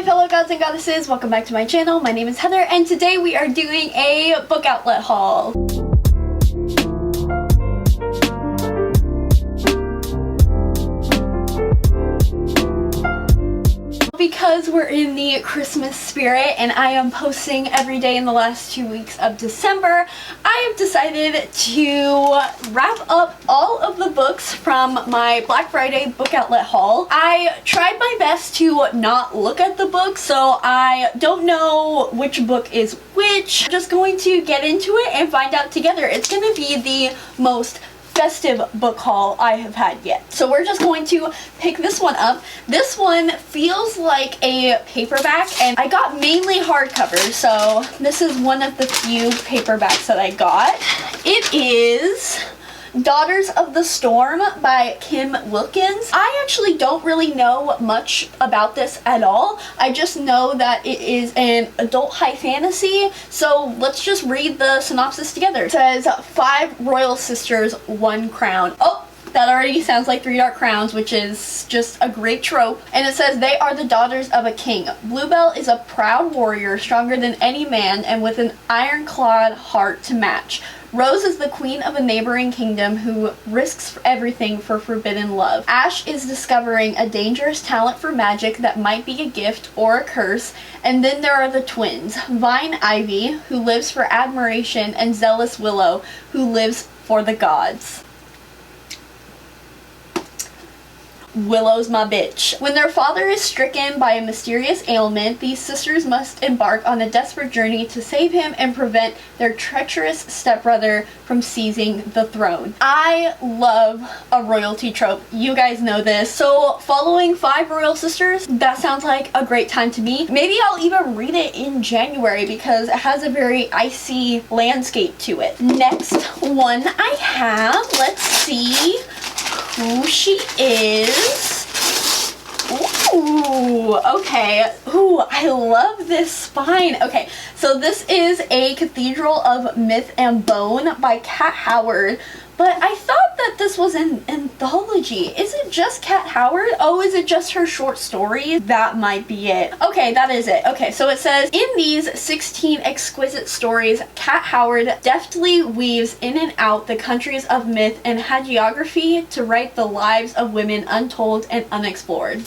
my fellow gods and goddesses, welcome back to my channel. My name is Heather and today we are doing a book outlet haul. Because we're in the Christmas spirit and I am posting every day in the last 2 weeks of December, I have decided to wrap up all of the books from my Black Friday book outlet haul. I tried my best to not look at the books, so I don't know which book is which. I'm just going to get into it and find out together. It's going to be the most festive book haul I have had yet. So we're just going to pick this one up. This one feels like a paperback and I got mainly hardcover, so this is one of the few paperbacks that I got. It is Daughters of the Storm by Kim Wilkins. I actually don't really know much about this at all. I just know that it is an adult high fantasy, so let's just read the synopsis together. It says, 5 royal sisters, 1 crown. Oh! That already sounds like 3 Dark Crowns, which is just a great trope. And it says, they are the daughters of a king. Bluebell is a proud warrior, stronger than any man, and with an iron-clawed heart to match. Rose is the queen of a neighboring kingdom who risks everything for forbidden love. Ash is discovering a dangerous talent for magic that might be a gift or a curse. And then there are the twins, Vine Ivy, who lives for admiration, and Zealous Willow, who lives for the gods. Willow's my bitch. When their father is stricken by a mysterious ailment, these sisters must embark on a desperate journey to save him and prevent their treacherous stepbrother from seizing the throne. I love a royalty trope. You guys know this. So following 5 royal sisters, that sounds like a great time to me. Maybe I'll even read it in January because it has a very icy landscape to it. Next one I have, let's see who she is. Ooh, okay. Ooh, I love this spine. Okay, so this is A Cathedral of Myth and Bone by Kat Howard. But I thought that this was an anthology. Is it just Kat Howard? Oh, is it just her short stories? That might be it. Okay, that is it. Okay, so it says, in these 16 exquisite stories, Kat Howard deftly weaves in and out the countries of myth and hagiography to write the lives of women untold and unexplored.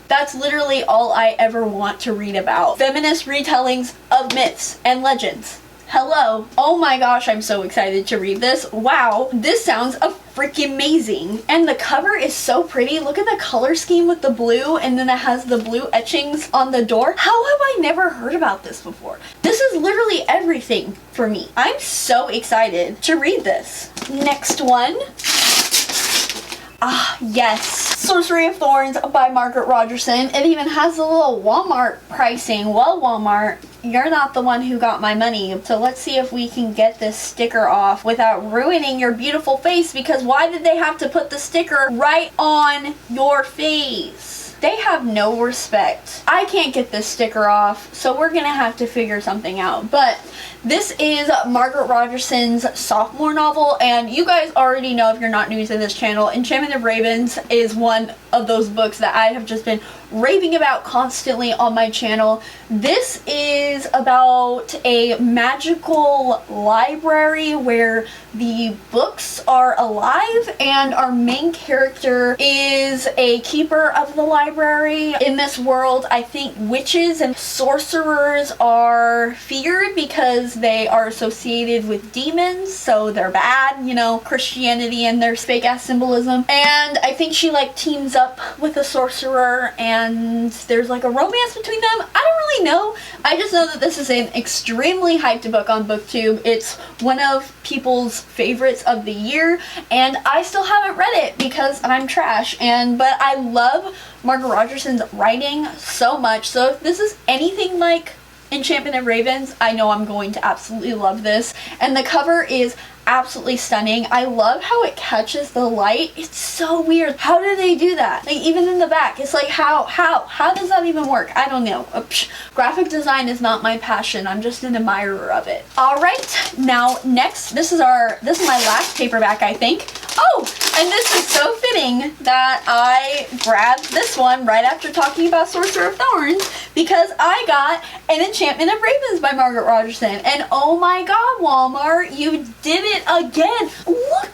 That's literally all I ever want to read about. Feminist retellings of myths and legends. Hello. Oh my gosh, I'm so excited to read this. Wow, this sounds freaking amazing. And the cover is so pretty. Look at the color scheme with the blue, and then it has the blue etchings on the door. How have I never heard about this before? This is literally everything for me. I'm so excited to read this. Next one. Ah, yes. Sorcery of Thorns by Margaret Rogerson. It even has a little Walmart pricing. Well, Walmart, you're not the one who got my money. So let's see if we can get this sticker off without ruining your beautiful face, because why did they have to put the sticker right on your face? They have no respect. I can't get this sticker off, so we're gonna have to figure something out. But this is Margaret Rogerson's sophomore novel, and you guys already know, if you're not new to this channel, Enchantment of Ravens is one of those books that I have just been raving about constantly on my channel. This is about a magical library where the books are alive and our main character is a keeper of the library. In this world, I think witches and sorcerers are feared because they are associated with demons, so they're bad, you know, Christianity and their fake ass symbolism. And I think she like teams up with a sorcerer and there's like a romance between them. I don't really know. I just know that this is an extremely hyped book on BookTube. It's one of people's favorites of the year, and I still haven't read it because I'm trash. But I love Margaret Rogerson's writing so much, so if this is anything like Enchantment of Ravens, I know I'm going to absolutely love this. And the cover is absolutely stunning. I love how it catches the light. It's so weird. How do they do that? Like, even in the back, it's like, how does that even work? I don't know. Graphic design is not my passion. I'm just an admirer of it. All right, now next, this is my last paperback, I think. Oh, and this is so fitting that I grabbed this one right after talking about Sorcerer of Thorns, because I got An Enchantment of Ravens by Margaret Rogerson. And oh my god, Walmart, you did it again. Look.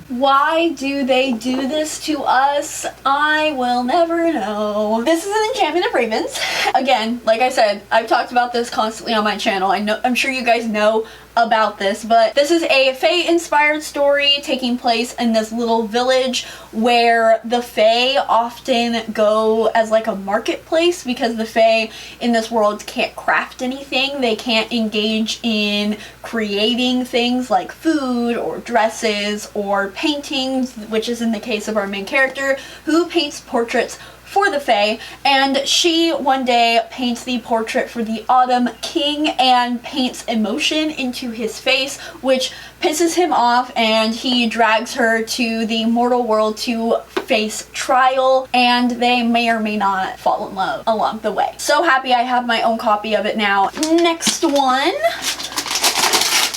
Why do they do this to us? I will never know. This is An Enchantment of Ravens. Again, like I said, I've talked about this constantly on my channel. I'm sure you guys know about this, but this is a Fae inspired story taking place in this little village where the Fae often go as like a marketplace, because the Fae in this world can't craft anything. They can't engage in creating things like food or dresses or paintings, which is in the case of our main character, who paints portraits for the Fae. And she one day paints the portrait for the Autumn King and paints emotion into his face, which pisses him off, and he drags her to the mortal world to face trial, and they may or may not fall in love along the way. So happy I have my own copy of it now. Next one.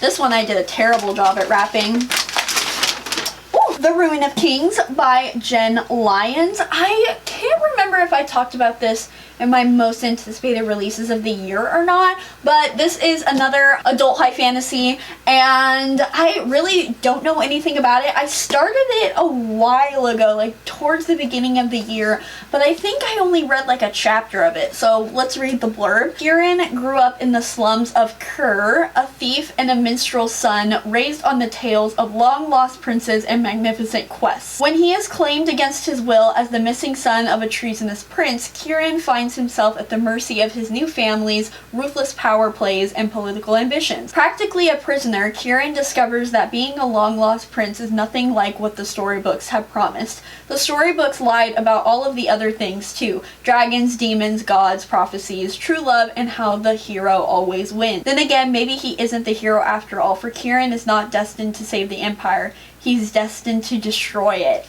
This one I did a terrible job at wrapping. The Ruin of Kings by Jen Lyons. I can't remember if I talked about this in my most anticipated releases of the year or not, but this is another adult high fantasy, and I really don't know anything about it. I started it a while ago, like towards the beginning of the year, but I think I only read like a chapter of it, so let's read the blurb. Kieran grew up in the slums of Kir, a thief and a minstrel's son raised on the tales of long-lost princes and magnificent quests. When he is claimed against his will as the missing son of a treasonous prince, Kieran finds himself at the mercy of his new family's ruthless power plays and political ambitions. Practically a prisoner, Kieran discovers that being a long-lost prince is nothing like what the storybooks have promised. The storybooks lied about all of the other things too. Dragons, demons, gods, prophecies, true love, and how the hero always wins. Then again, maybe he isn't the hero after all, for Kieran is not destined to save the Empire. He's destined to destroy it.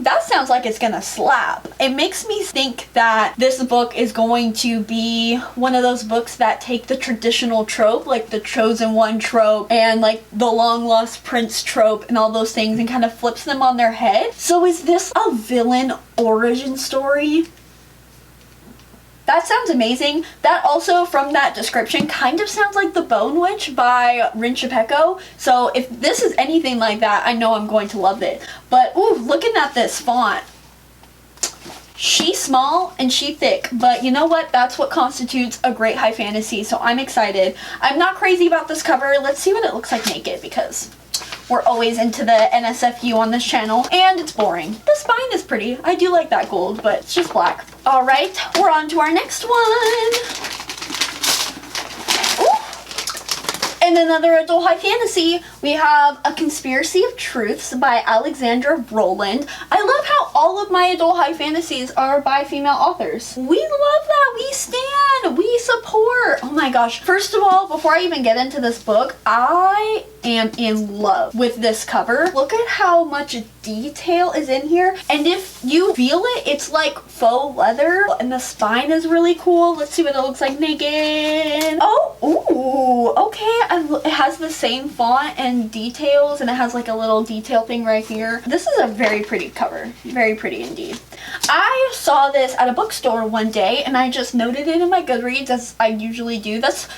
That sounds like it's gonna slap. It makes me think that this book is going to be one of those books that take the traditional trope, like the chosen one trope and like the long lost prince trope and all those things, and kind of flips them on their head. So is this a villain origin story? That sounds amazing. That also, from that description, kind of sounds like The Bone Witch by Rin Chapeko. So if this is anything like that, I know I'm going to love it. But, ooh, looking at this font. She's small and she thick, but you know what? That's what constitutes a great high fantasy, so I'm excited. I'm not crazy about this cover. Let's see what it looks like naked, because we're always into the NSFU on this channel, and it's boring. The spine is pretty. I do like that gold, but it's just black. All right, we're on to our next one. Ooh. And another adult high fantasy, we have A Conspiracy of Truths by Alexandra Rowland. I love how all of my adult high fantasies are by female authors. We love that. We stand. We support. Oh my gosh. First of all, before I even get into this book, I am in love with this cover. Look at how much detail is in here, and if you feel it, it's like faux leather, and the spine is really cool. Let's see what it looks like naked. Oh, ooh, okay. It has the same font and details, and it has like a little detail thing right here. This is a very pretty cover. Very pretty indeed. I saw this at a bookstore one day, and I just noted it in my Goodreads, as I usually do. That's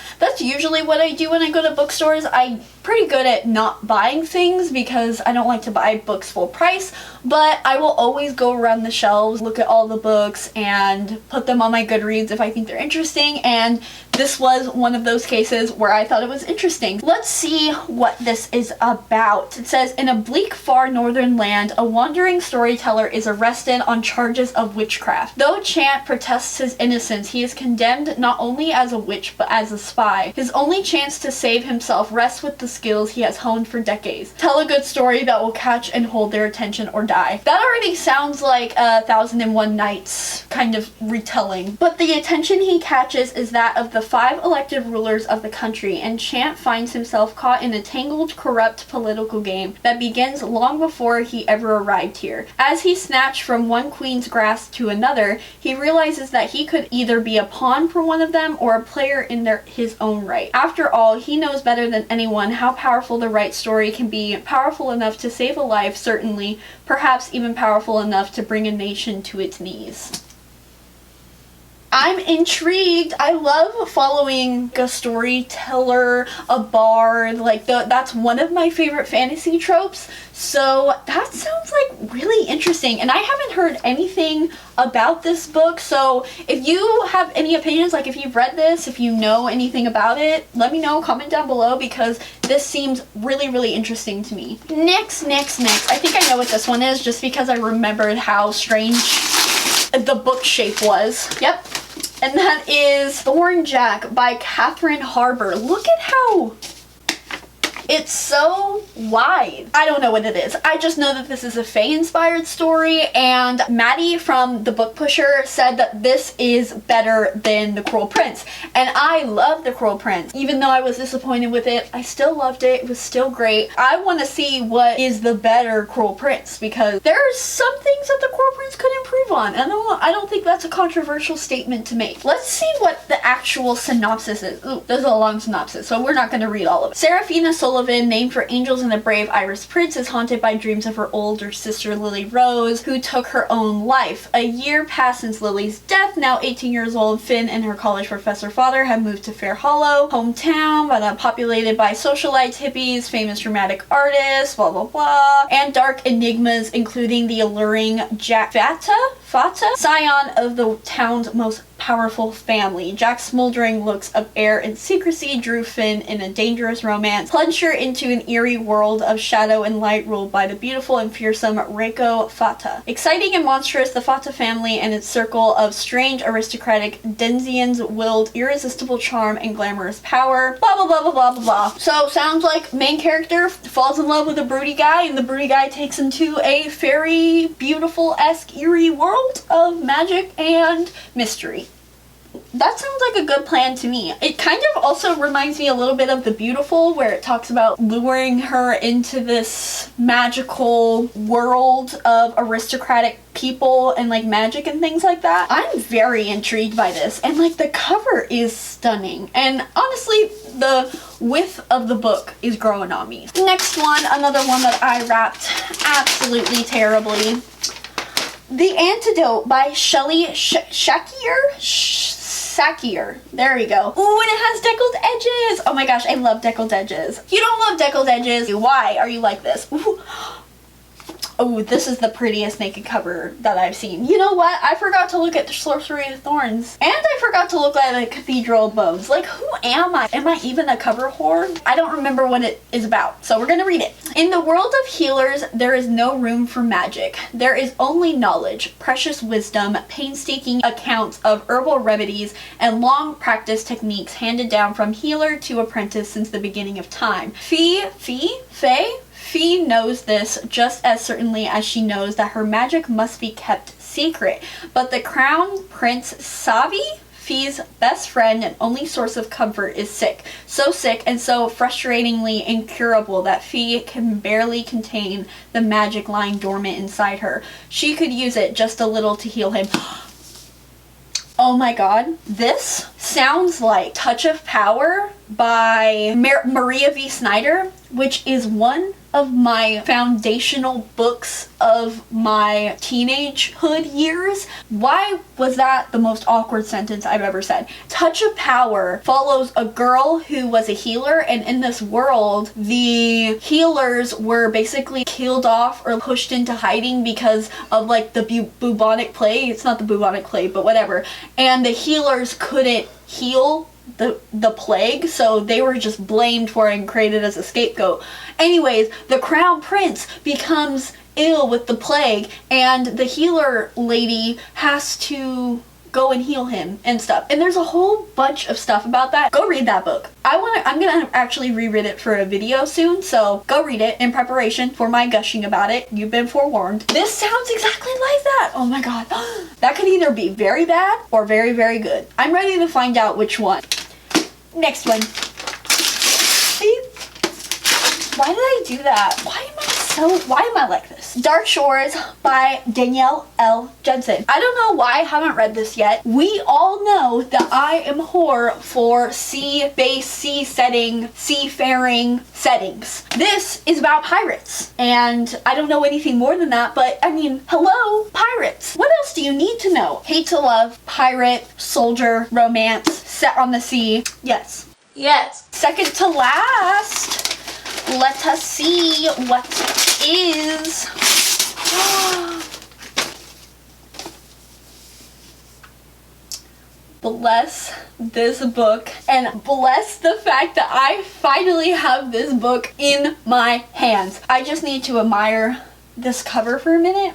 usually what I do when I go to bookstores. I'm pretty good at not buying things because I don't like to buy books full price, but I will always go around the shelves, look at all the books, and put them on my Goodreads if I think they're interesting, and this was one of those cases where I thought it was interesting. Let's see what this is about. It says, in a bleak, far northern land, a wandering storyteller is arrested on charges of witchcraft. Though Chant protests his innocence, he is condemned not only as a witch, but as a spy. His only chance to save himself rests with the skills he has honed for decades. Tell a good story that will catch and hold their attention or die. That already sounds like a 1001 Nights kind of retelling. But the attention he catches is that of the 5 elected rulers of the country, and Chant finds himself caught in a tangled, corrupt political game that begins long before he ever arrived here. As he snatched from one queen's grasp to another, he realizes that he could either be a pawn for one of them or a player in his own right. After all, he knows better than anyone how powerful the right story can be, powerful enough to save a life, certainly, perhaps even powerful enough to bring a nation to its knees. I'm intrigued. I love following a storyteller, a bard, like that's one of my favorite fantasy tropes. So that sounds like really interesting, and I haven't heard anything about this book. So if you have any opinions, like if you've read this, if you know anything about it, let me know, comment down below, because this seems really, really interesting to me. Next. I think I know what this one is, just because I remembered how strange the book shape was. Yep. And that is Thornjack by Catherine Harbour. Look at how it's so wide. I don't know what it is. I just know that this is a Fae-inspired story, and Maddie from The Book Pusher said that this is better than The Cruel Prince. And I love The Cruel Prince. Even though I was disappointed with it, I still loved it. It was still great. I want to see what is the better Cruel Prince, because there's some things that The Cruel Prince could improve on. And I don't think that's a controversial statement to make. Let's see what the actual synopsis is. Ooh, there's a long synopsis, so we're not going to read all of it. Seraphina Sullivan, named for angels and the brave Iris Prince, is haunted by dreams of her older sister Lily Rose, who took her own life. A year passed since Lily's death. Now 18 years old, Finn and her college professor father have moved to Fair Hollow, hometown, but populated by socialites, hippies, famous dramatic artists, blah blah blah, and dark enigmas, including the alluring Jack Fata, scion of the town's most powerful family. Jack's smoldering looks of air and secrecy drew Finn in a dangerous romance, plunged her into an eerie world of shadow and light ruled by the beautiful and fearsome Reiko Fata. Exciting and monstrous, the Fata family and its circle of strange aristocratic Denzians wield irresistible charm and glamorous power. Blah blah blah blah blah blah blah. So sounds like main character falls in love with a broody guy, and the broody guy takes him to a fairy, beautiful-esque, eerie world of magic and mystery. That sounds like a good plan to me. It kind of also reminds me a little bit of The Beautiful, where it talks about luring her into this magical world of aristocratic people and like magic and things like that. I'm very intrigued by this, and like the cover is stunning, and honestly the width of the book is growing on me. Next one, another one that I wrapped absolutely terribly. The Antidote by Shelley Sakier. There we go. Ooh, and it has deckled edges. Oh my gosh, I love deckled edges. If you don't love deckled edges, why are you like this? Ooh. Oh, this is the prettiest naked cover that I've seen. You know what? I forgot to look at the Sorcery of Thorns. And I forgot to look at the Cathedral of Bones. Like, who am I? Am I even a cover whore? I don't remember what it is about, so we're gonna read it. In the world of healers, there is no room for magic. There is only knowledge, precious wisdom, painstaking accounts of herbal remedies, and long practice techniques handed down from healer to apprentice since the beginning of time. Fee knows this just as certainly as she knows that her magic must be kept secret. But the Crown Prince Savi, Fee's best friend and only source of comfort, is sick. So sick and so frustratingly incurable that Fee can barely contain the magic lying dormant inside her. She could use it just a little to heal him. Oh my god, this sounds like Touch of Power by Maria V. Snyder, which is one of my foundational books of my teenagehood years. Why was that the most awkward sentence I've ever said? Touch of Power follows a girl who was a healer, and in this world, the healers were basically killed off or pushed into hiding because of like the bubonic plague. It's not the bubonic plague, but whatever. And the healers couldn't heal the plague, so they were just blamed for it and created as a scapegoat. Anyways, the Crown Prince becomes ill with the plague, and the healer lady has to go and heal him and stuff. And there's a whole bunch of stuff about that. Go read that book. I'm gonna actually reread it for a video soon, so go read it in preparation for my gushing about it. You've been forewarned. This sounds exactly like that. Oh my god. That could either be very bad or very, very good. I'm ready to find out which one. Next one. See? Why did I do that? Why am I like this? Dark Shores by Danielle L. Jensen. I don't know why I haven't read this yet. We all know that I am whore for sea-based, sea-setting, seafaring settings. This is about pirates, and I don't know anything more than that, but I mean, hello, pirates. What else do you need to know? Hate to love, pirate, soldier, romance, set on the sea. Yes. Yes. Second to last. Let us see what it is. Bless this book, and bless the fact that I finally have this book in my hands. I just need to admire this cover for a minute.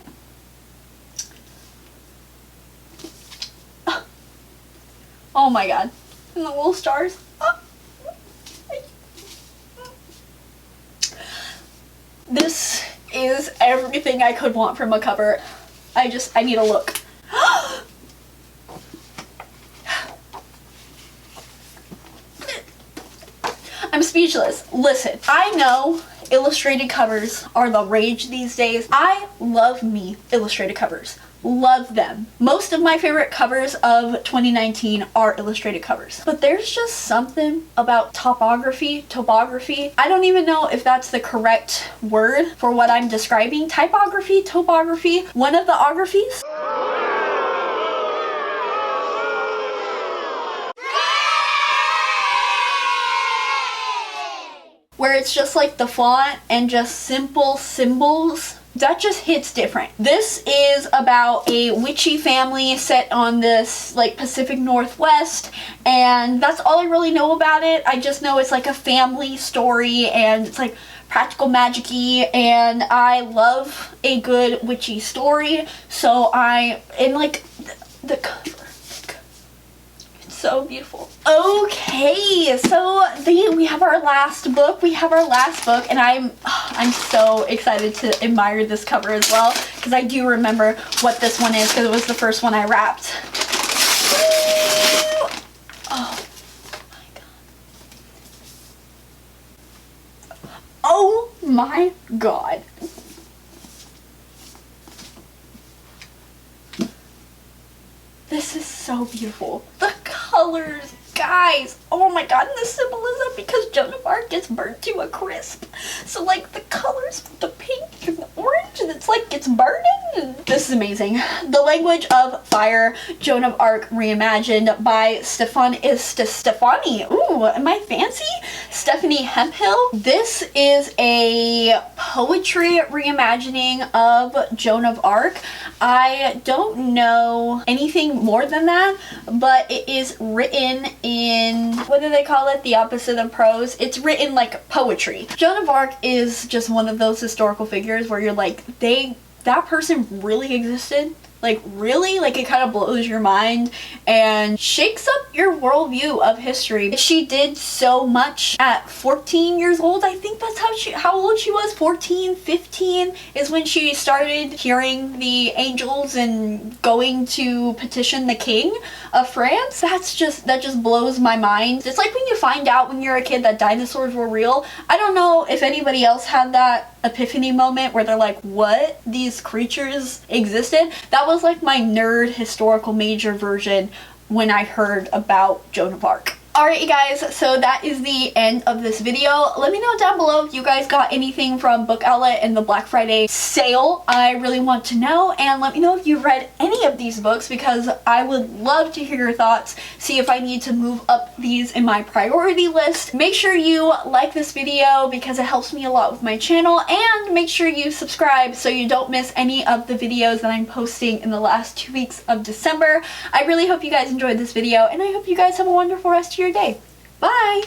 Oh my god. And the little stars. This is everything I could want from a cover. I need a look. I'm speechless. Listen, I know illustrated covers are the rage these days. I love me illustrated covers. Love them. Most of my favorite covers of 2019 are illustrated covers. But there's just something about topography. I don't even know if that's the correct word for what I'm describing. Typography, topography, one of the ographies. Where it's just like the font and just simple symbols. That just hits different. This is about a witchy family set on this like Pacific Northwest, and that's all I really know about it. I just know it's like a family story and it's like practical magic-y, and I love a good witchy story. So the cover. So beautiful. Okay, so we have our last book. And I'm so excited to admire this cover as well, because I do remember what this one is, because it was the first one I wrapped. Oh my god. Oh my god. This is so beautiful. The colors, guys, oh my god, and the symbolism, because Joan of Arc gets burnt to a crisp. So like the colors, the pink and the orange, and it's like it's burning. This is amazing. The Language of Fire, Joan of Arc reimagined by Stephanie. Ooh, am I fancy? Stephanie Hemphill. This is a poetry reimagining of Joan of Arc. I don't know anything more than that, but it is written in, what do they call it? The opposite of prose. It's written like poetry. Joan of Arc is just one of those historical figures where you're like, that person really existed? Like, really? Like, it kind of blows your mind and shakes up your worldview of history. She did so much at 14 years old. I think that's how old she was. 14, 15 is when she started hearing the angels and going to petition the king of France. That just blows my mind. It's like when you find out when you're a kid that dinosaurs were real. I don't know if anybody else had that epiphany moment where they're like, what? These creatures existed? That was like my nerd historical major version when I heard about Joan of Arc. Alright you guys, so that is the end of this video. Let me know down below if you guys got anything from Book Outlet and the Black Friday sale. I really want to know, and let me know if you read any of these books, because I would love to hear your thoughts, see if I need to move up these in my priority list. Make sure you like this video because it helps me a lot with my channel, and make sure you subscribe so you don't miss any of the videos that I'm posting in the last 2 weeks of December. I really hope you guys enjoyed this video, and I hope you guys have a wonderful rest of your day. Bye!